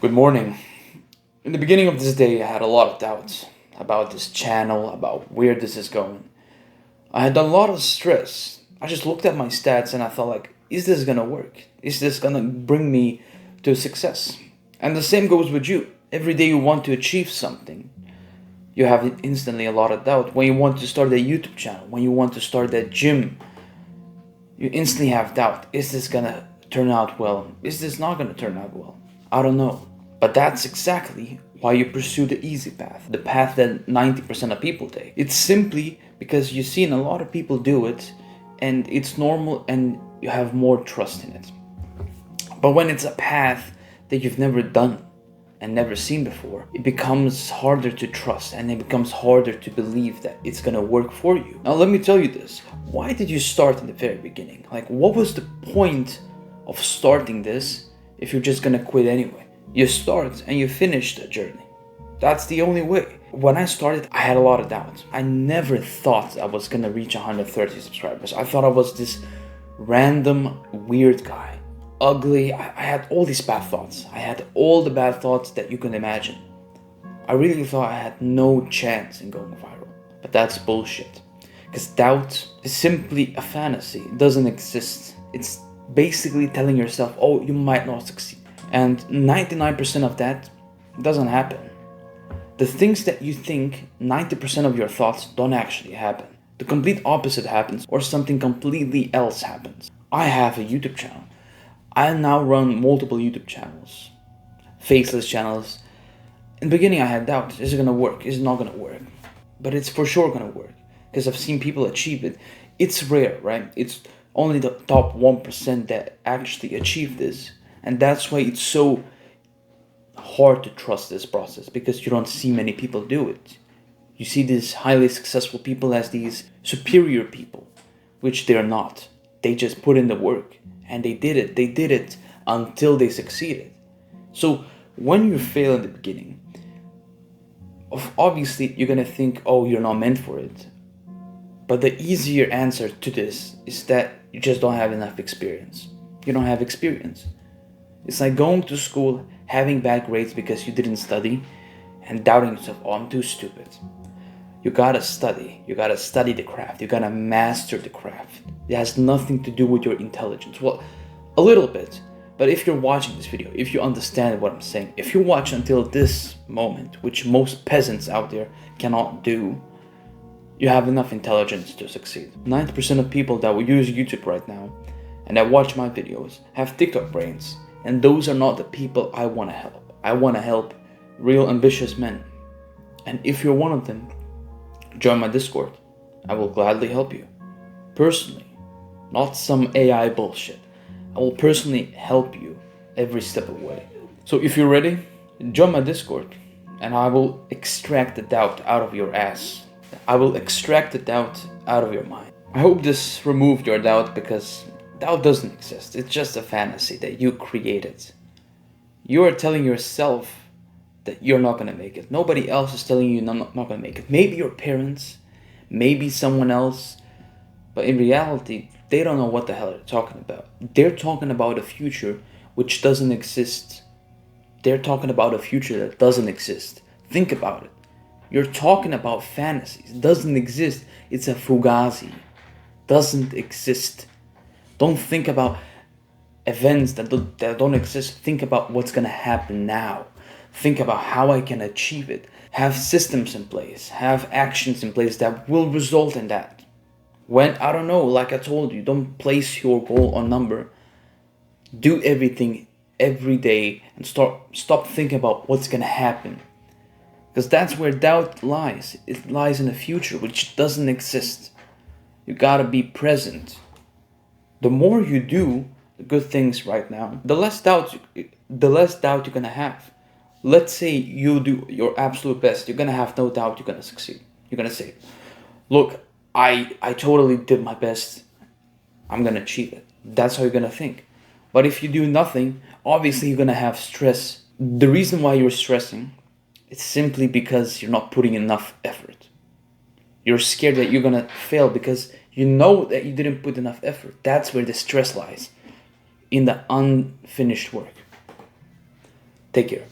Good morning. In the beginning of this day, I had a lot of doubts about this channel, about where this is going. I had a lot of stress. I just looked at my stats and I thought like, is this gonna work? Is this gonna bring me to success? And the same goes with you. Every day you want to achieve something, you have instantly a lot of doubt. When you want to start a YouTube channel, when you want to start a gym, you instantly have doubt. Is this gonna turn out well? Is this not gonna turn out well? I don't know. But that's exactly why you pursue the easy path, the path that 90% of people take. It's simply because you've seen a lot of people do it and it's normal and you have more trust in it. But when it's a path that you've never done and never seen before, it becomes harder to trust and it becomes harder to believe that it's gonna work for you. Now let me tell you this. Why did you start in the very beginning? Like, what was the point of starting this if you're just gonna quit anyway? You start and you finish the journey. That's the only way. When I started, I had a lot of doubts. I never thought I was gonna reach 130 subscribers. I thought I was this random, weird guy. Ugly. I had all these bad thoughts. I had all the bad thoughts that you can imagine. I really thought I had no chance in going viral. But that's bullshit. Because doubt is simply a fantasy. It doesn't exist. It's basically telling yourself, oh, you might not succeed. And 99% of that doesn't happen. The things that you think, 90% of your thoughts don't actually happen. The complete opposite happens, or something completely else happens. I have a YouTube channel. I now run multiple YouTube channels, faceless channels. In the beginning I had doubts. Is it gonna work? Is it not gonna work? But it's for sure gonna work. Because I've seen people achieve it. It's rare, right? It's only the top 1% that actually achieve this. And that's why it's so hard to trust this process, because you don't see many people do it. You see these highly successful people as these superior people, which they're not. They just put in the work and they did it. They did it until they succeeded. So when you fail in the beginning, obviously you're gonna think, oh, you're not meant for it. But the easier answer to this is that you just don't have enough experience. You don't have experience. It's like going to school, having bad grades because you didn't study, and doubting yourself, oh, I'm too stupid. You gotta study. You gotta study the craft. You gotta master the craft. It has nothing to do with your intelligence. Well, a little bit. But if you're watching this video, if you understand what I'm saying, if you watch until this moment, which most peasants out there cannot do, you have enough intelligence to succeed. 90% of people that will use YouTube right now and that watch my videos have TikTok brains. And those are not the people I want to help. I want to help real ambitious men. And if you're one of them, join my Discord. I will gladly help you. Personally. Not some AI bullshit. I will personally help you every step of the way. So if you're ready, join my Discord. And I will extract the doubt out of your ass. I will extract the doubt out of your mind. I hope this removed your doubt, because doubt doesn't exist. It's just a fantasy that you created. You are telling yourself that you're not going to make it. Nobody else is telling you you're not going to make it. Maybe your parents, maybe someone else. But in reality, they don't know what the hell they're talking about. They're talking about a future which doesn't exist. They're talking about a future that doesn't exist. Think about it. You're talking about fantasies. It doesn't exist. It's a fugazi. Doesn't exist. Don't think about events that don't exist. Think about what's going to happen now. Think about how I can achieve it. Have systems in place. Have actions in place that will result in that. When, I don't know, like I told you, don't place your goal on number. Do everything every day and stop thinking about what's going to happen. Because that's where doubt lies. It lies in the future, which doesn't exist. You got to be present. The more you do the good things right now, the less doubt you're gonna have. Let's say you do your absolute best, you're gonna have no doubt you're gonna succeed. You're gonna say, look, I totally did my best. I'm gonna achieve it. That's how you're gonna think. But if you do nothing, obviously you're gonna have stress. The reason why you're stressing is simply because you're not putting enough effort. You're scared that you're gonna fail because you know that you didn't put enough effort. That's where the stress lies, in the unfinished work. Take care.